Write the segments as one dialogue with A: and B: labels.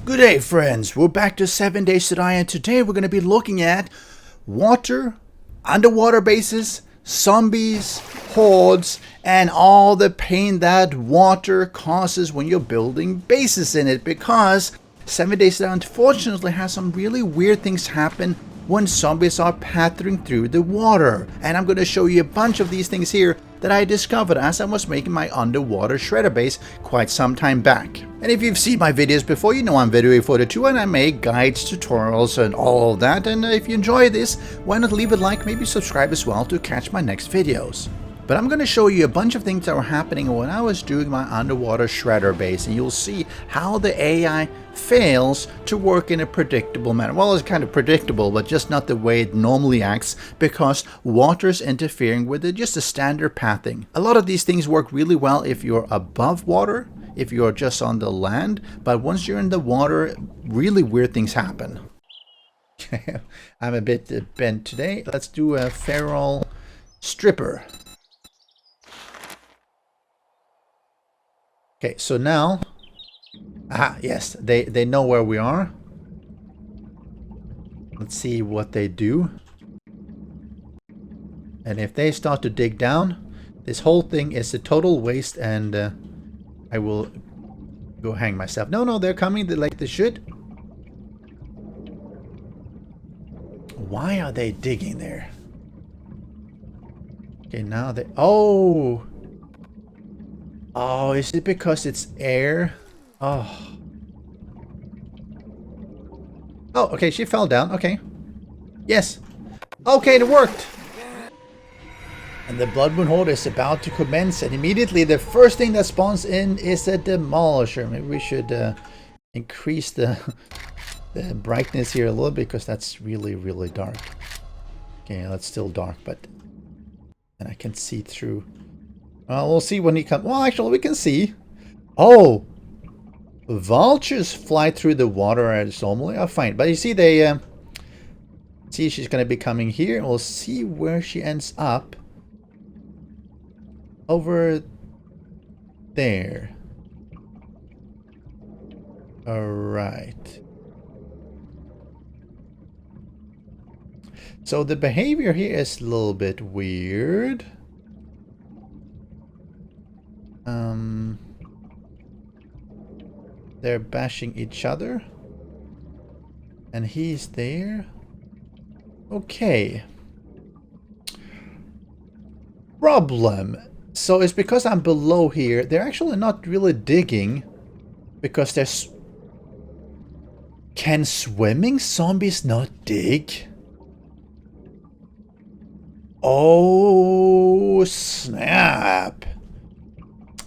A: Good day, friends. We're back to 7 Days to Die, and today we're going to be looking at water, underwater bases, zombies, hordes, and all the pain that water causes when you're building bases in it. Because 7 Days to Die unfortunately has some really weird things happen when zombies are pattering through the water. And I'm going to show you a bunch of these things here that I discovered as I was making my underwater shredder base quite some time back. And if you've seen my videos before, you know I'm Vedui and I make guides, tutorials and all of that. And if you enjoy this, why not leave a like, maybe subscribe as well to catch my next videos. But I'm going to show you a bunch of things that were happening when I was doing my underwater shredder base, and you'll see how the AI fails to work in a predictable manner. Well, it's kind of predictable, but just not the way it normally acts, because water's interfering with it, just a standard pathing. A lot of these things work really well if you're above water, if you're just on the land, but once you're in the water, really weird things happen. I'm a bit bent today. Let's do a feral stripper. Okay, so now, yes, they know where we are. Let's see what they do. And if they start to dig down, this whole thing is a total waste, and I will go hang myself. No, they're coming like they should. Why are they digging there? Okay, now they... Oh, is it because it's air? Oh, okay, she fell down. Okay. Yes. Okay, it worked. And the Blood Moon Horde is about to commence, and immediately the first thing that spawns in is a demolisher. Maybe we should increase the brightness here a little bit, because that's really, really dark. Okay, that's still dark, but... And I can see through... Well, we'll see when he comes. Well, actually, we can see. Oh! Vultures fly through the water as normally. Oh, fine. But you see, they... see, she's going to be coming here. We'll see where she ends up. Over there. Alright. So the behavior here is a little bit weird. They're bashing each other. And he's there. Okay. Problem. So it's because I'm below here. They're actually not really digging. Because there's... Can swimming zombies not dig? Oh, snap.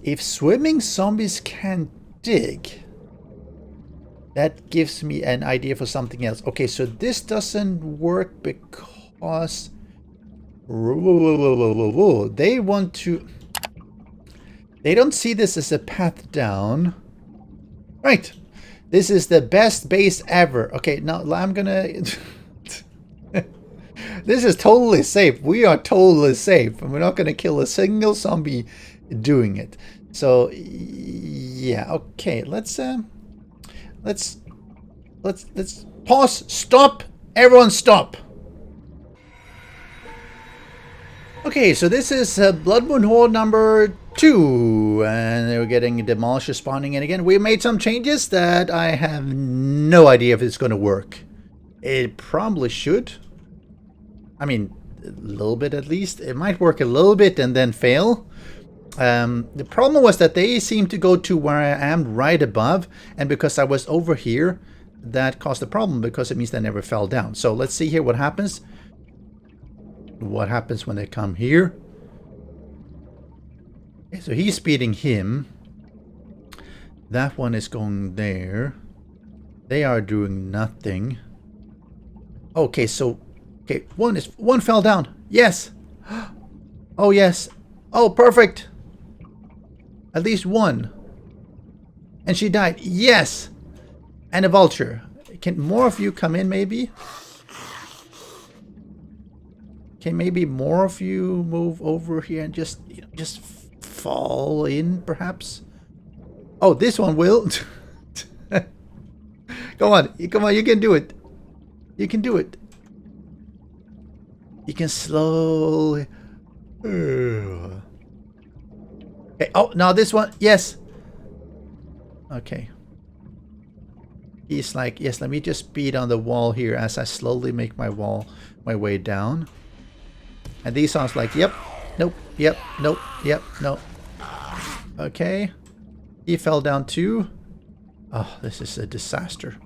A: If swimming zombies can dig, that gives me an idea for something else. Okay, so this doesn't work because they want to... They don't see this as a path down. Right. This is the best base ever. Okay, now I'm gonna... This is totally safe. We are totally safe. And we're not gonna kill a single zombie doing it. So yeah, okay, let's pause, stop, everyone stop. Okay, so this is Blood Moon Horde number 2, and we're getting Demolisher spawning in again. We made some changes that I have no idea if it's going to work. It probably should. I mean, a little bit at least. It might work a little bit and then fail. The problem was that they seemed to go to where I am right above, and because I was over here, that caused a problem, because it means they never fell down. So let's see here what happens. What happens when they come here? Okay, so he's speeding him. That one is going there. They are doing nothing. Okay, so okay, one fell down. Yes. Oh yes. Oh, perfect. At least one. And she died. Yes. And a vulture. Can more of you come in, maybe? Can maybe more of you move over here and just, you know, just fall in, perhaps? Oh, this one will. Come on, come on, you can do it. You can do it. You can slowly. Okay. Oh, now this one. Yes. Okay. He's like, yes, let me just beat on the wall here as I slowly make my way down. And these sounds like, yep, nope, yep, nope, yep, nope. Okay. He fell down too. Oh, this is a disaster.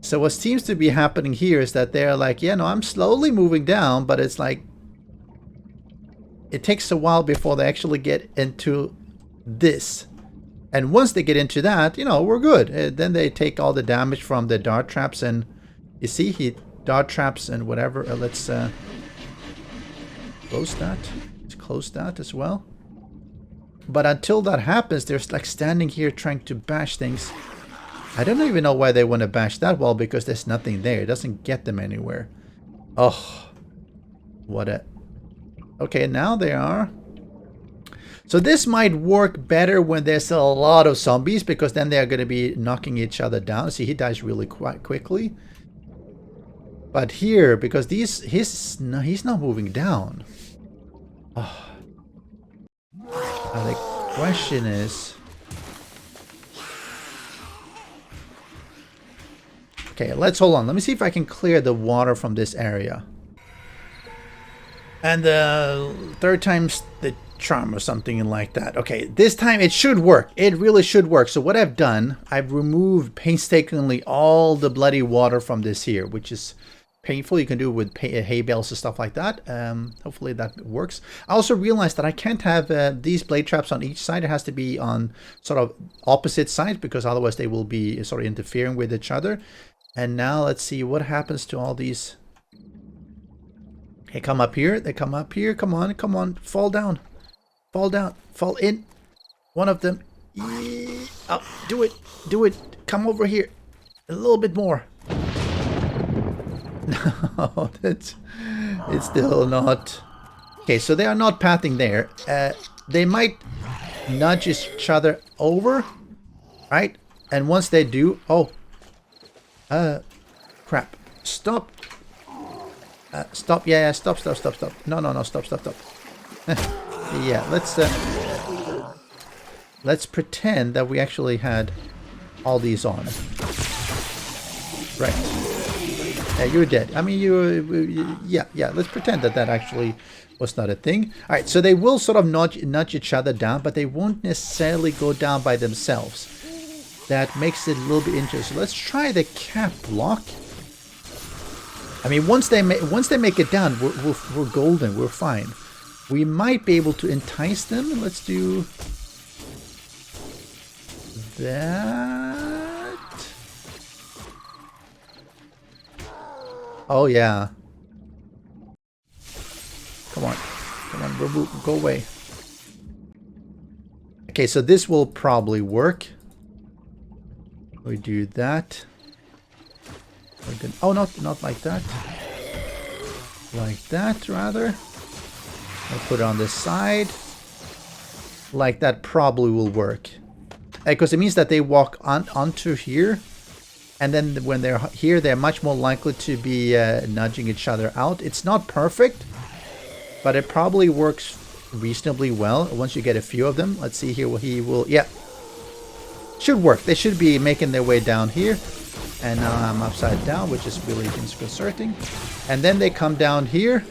A: So what seems to be happening here is that they're like, yeah, no, I'm slowly moving down, but it's like, it takes a while before they actually get into this. And once they get into that, you know, we're good. Then they take all the damage from the dart traps, and you see, dart traps and whatever. Let's close that. Let's close that as well. But until that happens, they're like standing here trying to bash things. I don't even know why they want to bash that wall, because there's nothing there. It doesn't get them anywhere. Oh, what a... Okay, now they are... So this might work better when there's a lot of zombies, because then they're going to be knocking each other down. See, he dies really quite quickly. But here, because he's not moving down. Oh. Now the question is... Okay, let's hold on. Let me see if I can clear the water from this area. And the third time's the charm or something like that. Okay, this time it should work. It really should work. So what I've done, I've removed painstakingly all the bloody water from this here, which is painful. You can do it with hay bales and stuff like that. Hopefully that works. I also realized that I can't have these blade traps on each side. It has to be on sort of opposite sides, because otherwise they will be sort of interfering with each other. And now let's see what happens to all these. They come up here. They come up here. Come on, come on. Fall down. Fall down. Fall in. One of them. Oh, do it. Do it. Come over here. A little bit more. No, it's still not. Okay, so they are not pathing there. They might nudge each other over, right? And once they do, oh, crap! Stop! Stop! Yeah, stop! Stop! Stop! Stop! No! No! No! Stop! Stop! Stop! Yeah, let's pretend that we actually had all these on. Right. You're dead. I mean, yeah. Let's pretend that actually was not a thing. All right, so they will sort of nudge each other down, but they won't necessarily go down by themselves. That makes it a little bit interesting. Let's try the cap block. I mean, once they make it down, we're golden. We're fine. We might be able to entice them. Let's do that. Oh yeah. Come on, remove, go away. Okay, so this will probably work. We do that. Oh, not like that. Like that, rather. I'll put it on this side. Like that probably will work. Because it means that they walk onto here. And then when they're here, they're much more likely to be nudging each other out. It's not perfect, but it probably works reasonably well once you get a few of them. Let's see here what he will... Yeah. Should work. They should be making their way down here. And now I'm upside down, which is really disconcerting. And then they come down here.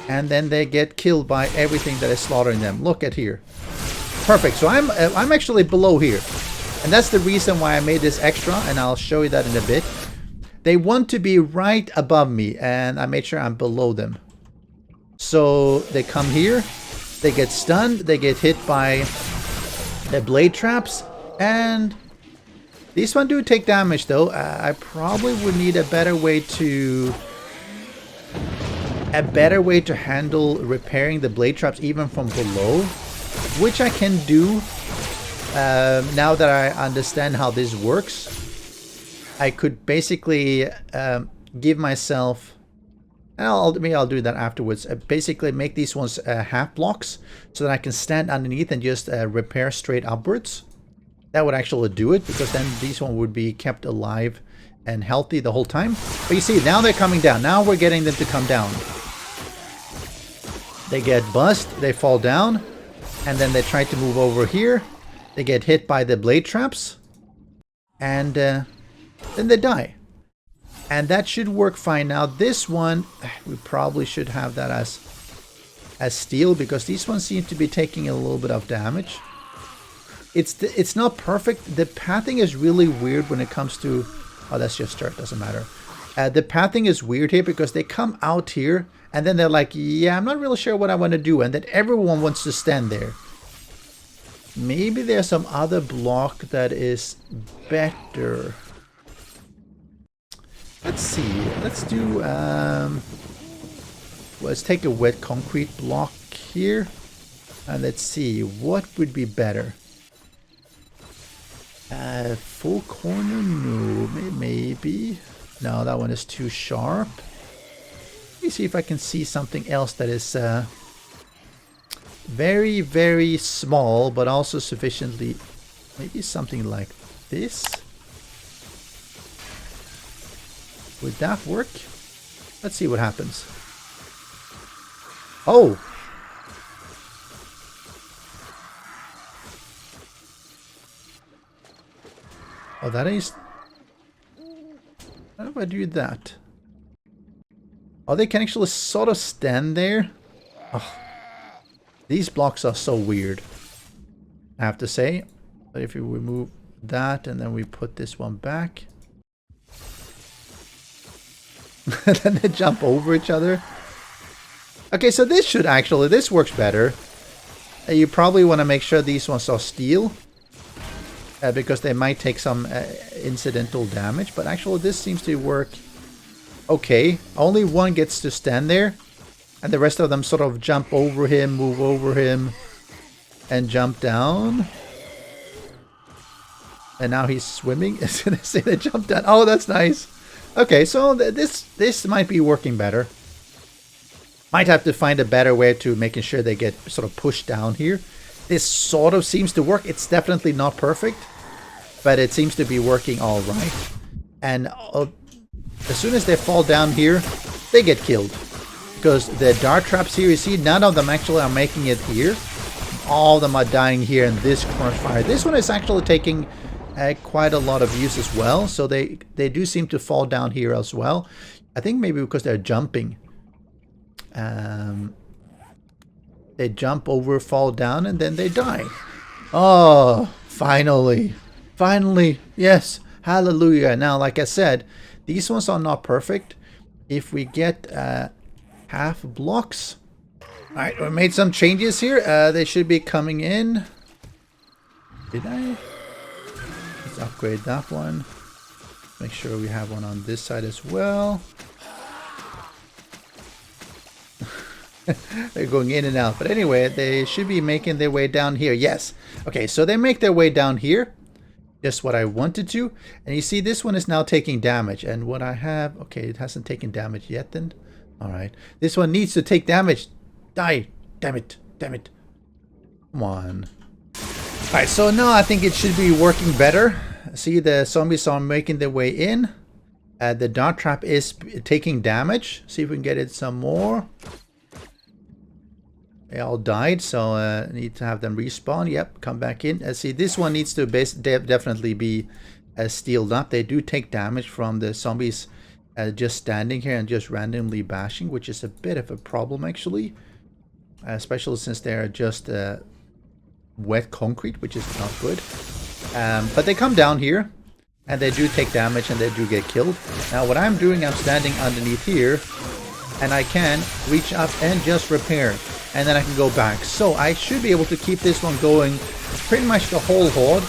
A: And then they get killed by everything that is slaughtering them. Look at here. Perfect. So I'm actually below here. And that's the reason why I made this extra, and I'll show you that in a bit. They want to be right above me, and I made sure I'm below them. So they come here, they get stunned, they get hit by the blade traps, and these one do take damage though. I probably would need a better way to handle repairing the blade traps even from below, which I can do. Now that I understand how this works, I could basically give myself, and maybe I'll do that afterwards, basically make these ones half blocks so that I can stand underneath and just repair straight upwards. That would actually do it, because then these one would be kept alive and healthy the whole time. But you see, now they're coming down. Now we're getting them to come down. They get buzzed, they fall down, and then they try to move over here. They get hit by the blade traps, and then they die. And that should work fine. Now this one, we probably should have that as steel, because these ones seem to be taking a little bit of damage. It's not perfect. The pathing is really weird when it comes to... Oh, that's just dirt, doesn't matter. The pathing is weird here, because they come out here, and then they're like, yeah, I'm not really sure what I want to do. And then everyone wants to stand there. Maybe there's some other block that is better. Let's see. Let's do... let's take a wet concrete block here. And let's see. What would be better? Full corner? No. Maybe. No, that one is too sharp. Let me see if I can see something else that is very, very small, but also sufficiently... Maybe something like this. Would that work? Let's see what happens. Oh! Oh, that is... How do I do that? Oh, they can actually sort of stand there. Oh, these blocks are so weird, I have to say. But if we remove that and then we put this one back... then they jump over each other. Okay, so this should actually... This works better. You probably want to make sure these ones are steel. Because they might take some incidental damage. But actually this seems to work okay. Only one gets to stand there. And the rest of them sort of jump over him, move over him, and jump down. And now he's swimming. As soon as they jump down. Oh, that's nice. Okay, so this might be working better. Might have to find a better way to making sure they get sort of pushed down here. This sort of seems to work. It's definitely not perfect, but it seems to be working all right. And as soon as they fall down here, they get killed. Because the dart traps here, you see, none of them actually are making it here. All of them are dying here in this crossfire. This one is actually taking quite a lot of use as well. So they do seem to fall down here as well. I think maybe because they're jumping. They jump over, fall down, and then they die. Oh, finally. Finally. Yes. Hallelujah. Now, like I said, these ones are not perfect. If we get half blocks. Alright, we made some changes here. They should be coming in. Did I? Let's upgrade that one. Make sure we have one on this side as well. They're going in and out. But anyway, they should be making their way down here. Yes. Okay, so they make their way down here. Just what I wanted to. And you see this one is now taking damage. And what I have... Okay, it hasn't taken damage yet then. Alright. This one needs to take damage. Die. Damn it. Damn it. Come on. Alright, so now I think it should be working better. See, the zombies are making their way in. The dart trap is taking damage. See if we can get it some more. They all died, so I need to have them respawn. Yep, come back in. See, this one needs to definitely be steeled up. They do take damage from the zombies just standing here and just randomly bashing, which is a bit of a problem, actually. Especially since they're just wet concrete, which is not good. But they come down here, and they do take damage, and they do get killed. Now, what I'm doing, I'm standing underneath here, and I can reach up and just repair. And then I can go back. So I should be able to keep this one going pretty much the whole horde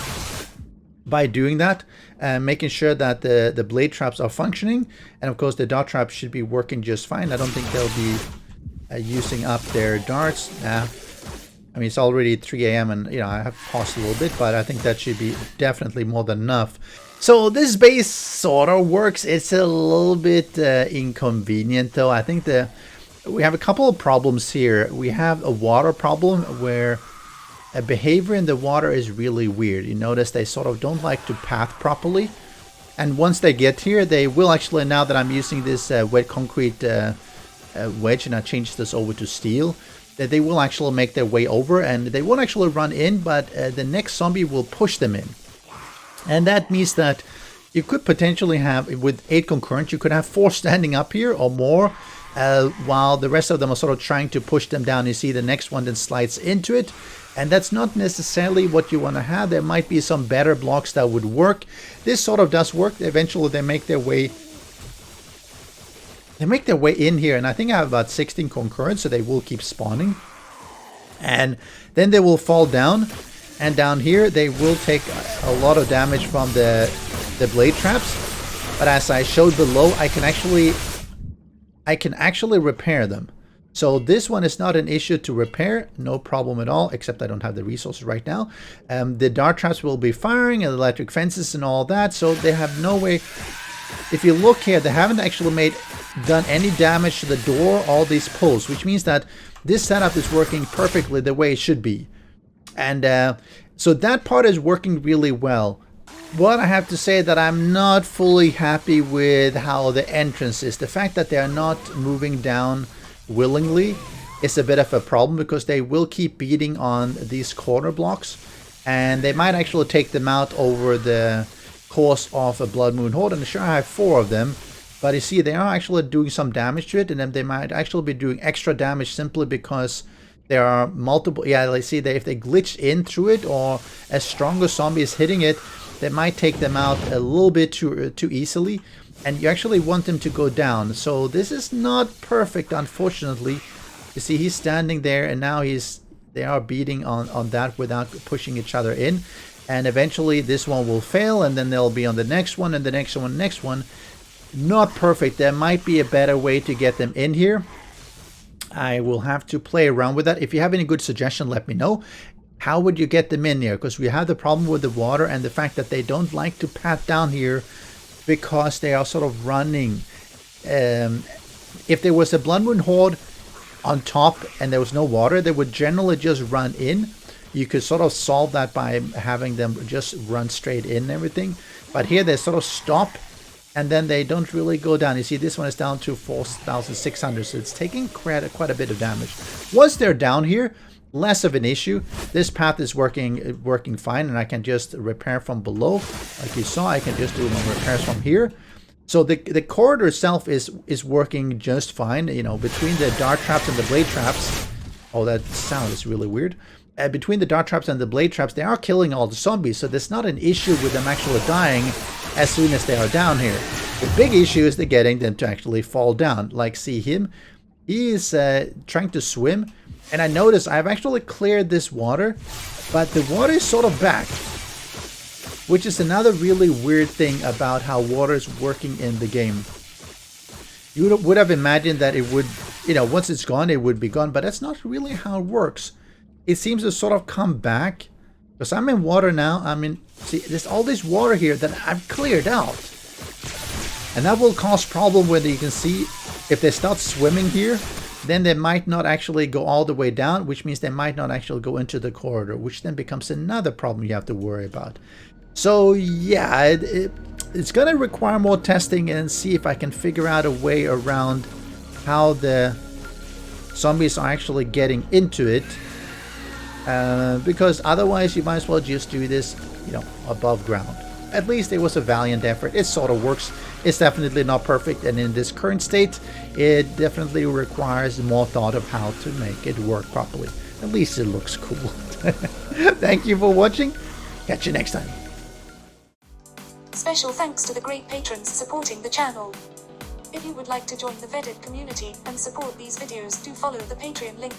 A: by doing that. Making sure that the blade traps are functioning. And of course the dart traps should be working just fine. I don't think they'll be using up their darts. I mean, it's already 3 AM and, you know, I have paused a little bit. But I think that should be definitely more than enough. So this base sort of works. It's a little bit inconvenient though. I think we have a couple of problems here. We have a water problem where behavior in the water is really weird. You notice they sort of don't like to path properly. And once they get here, they will actually, now that I'm using this wet concrete wedge and I changed this over to steel, that they will actually make their way over and they won't actually run in, but the next zombie will push them in. And that means that you could potentially have, with 8 concurrent, you could have 4 standing up here or more, while the rest of them are sort of trying to push them down. You see the next one then slides into it, and that's not necessarily what you want to have. There might be some better blocks that would work. This sort of does work. Eventually they make their way in here, and I think I have about 16 concurrent, so they will keep spawning. And then they will fall down, and down here they will take a lot of damage from the blade traps. But as I showed below, I can actually repair them. So this one is not an issue to repair, no problem at all, except I don't have the resources right now. The dart traps will be firing, and electric fences and all that, so they have no way. If you look here, they haven't actually done any damage to the door, all these pulls, which means that this setup is working perfectly the way it should be. And so that part is working really well. But I have to say that I'm not fully happy with how the entrance is. The fact that they are not moving down willingly is a bit of a problem, because they will keep beating on these corner blocks, and they might actually take them out over the course of a Blood Moon Horde. And sure, I have 4 of them, but you see they are actually doing some damage to it, and then they might actually be doing extra damage simply because there are multiple. Yeah, let's see, if they glitch in through it, or a stronger zombie is hitting it, they might take them out a little bit too easily, and you actually want them to go down. So this is not perfect, unfortunately. You see, he's standing there, and now they are beating on that without pushing each other in. And eventually this one will fail, and then they'll be on the next one, and the next one, next one. Not perfect. There might be a better way to get them in here. I will have to play around with that. If you have any good suggestion, let me know. How would you get them in here? Because we have the problem with the water and the fact that they don't like to path down here because they are sort of running. If there was a Blood Moon Horde on top and there was no water, they would generally just run in. You could sort of solve that by having them just run straight in and everything. But here they sort of stop, and then they don't really go down. You see, this one is down to 4,600, so it's taking quite a bit of damage. Once they're down here, less of an issue. This path is working fine, and I can just repair from below. Like you saw, I can just do my repairs from here. So the corridor itself is working just fine. You know, between the dart traps and the blade traps. Oh, that sound is really weird. Between the dart traps and the blade traps, they are killing all the zombies, so there's not an issue with them actually dying as soon as they are down here. The big issue is the getting them to actually fall down. Like, see him? He is trying to swim, and I notice I've actually cleared this water, but the water is sort of back, which is another really weird thing about how water is working in the game. You would have imagined that it would, you know, once it's gone, it would be gone, but that's not really how it works. It seems to sort of come back, because I'm in water now. I mean, see, there's all this water here that I've cleared out, and that will cause problem whether you can see if they start swimming here, then they might not actually go all the way down, which means they might not actually go into the corridor, which then becomes another problem you have to worry about. So yeah, it's going to require more testing and see if I can figure out a way around how the zombies are actually getting into it. Because otherwise you might as well just do this, you know, above ground. At least it was a valiant effort. It sort of works. It's definitely not perfect, and in this current state, it definitely requires more thought of how to make it work properly. At least it looks cool. Thank you for watching. Catch you next time.
B: Special thanks to the great patrons supporting the channel. If you would like to join the Vedui community and support these videos, do follow the Patreon link.